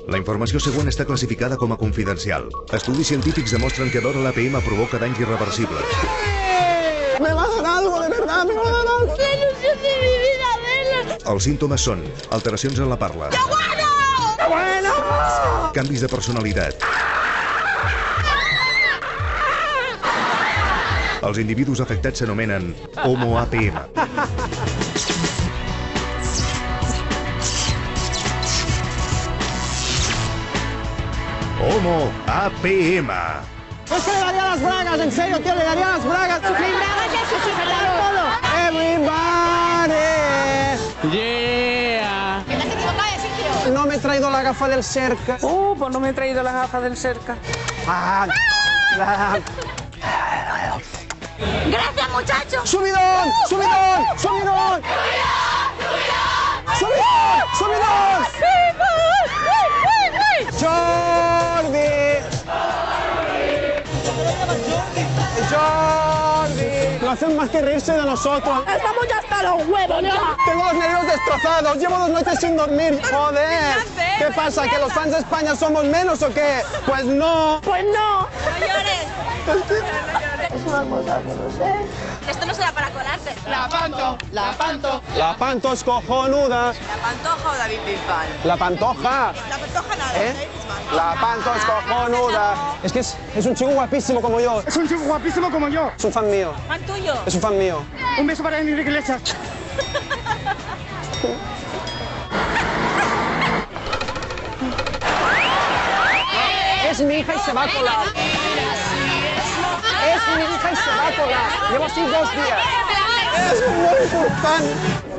La informació següent està classificada com a confidencial. Estudis científics demostren que veure l'APM provoca danys irreversibles. Me va a dar algo, de verdad, me va a dar algo. La ilusión de mi vida, verla. Els símptomes són alteracions en la parla, ¡Bueno! canvis de personalitat. Els individus afectats s'anomenen Homo APM. Homo APM. Es que le daría las bragas, en serio, tío, le daría las bragas. Mis bragas ya se sujetan todo. Everybody. Yeah. Que te has equivocado de sitio. No me he traído la gafa del cerca. Pues no me he traído las gafas del cerca. Ah, Gracias, muchachos. ¡Subidón! ¡Subidón! ¡Subidón! ¡Subidón! ¡Subidón! ¡Jordi! ¡Jordi! No hacen más que reírse de nosotros. Estamos ya hasta los huevos, ya. Tengo los nervios destrozados. Llevo 2 noches sin dormir. Joder. ¿Qué pasa? ¿Que los fans de España somos menos o qué? Pues no. Pues no. No llores. Es una cosa que no sé. Esto no será para colarte. La panto, la panto. La panto es cojonuda. ¿La pantoja o David Bisbal? La pantoja. La pantoja nada, ¿Eh? David Bisbal. La panto es cojonuda. Es que es un chico guapísimo como yo. Es un chico guapísimo como yo. Es un fan mío. ¿Fan tuyo? Es un fan mío. Un beso para Enrique Iglesias. Es mi hija y se va a colar. Es mi hija y se va a colar. Llevo así 2 días.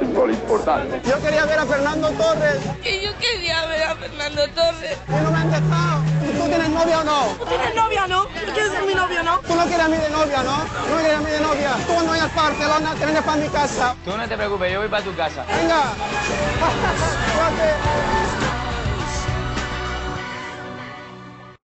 Es muy importante. Yo quería ver a Fernando Torres Que yo quería ver a Fernando Torres. y no me han dejado. ¿Tú tienes novia o no? ¿Tú tienes novia, no? ¿Tú quieres ser mi novio, no? Tú no quieres a mí de novia, ¿no? No me quieres a mí de novia. Tú cuando vayas para Barcelona te vienes para mi casa. Tú no te preocupes, yo voy para tu casa. Venga. Cuídate.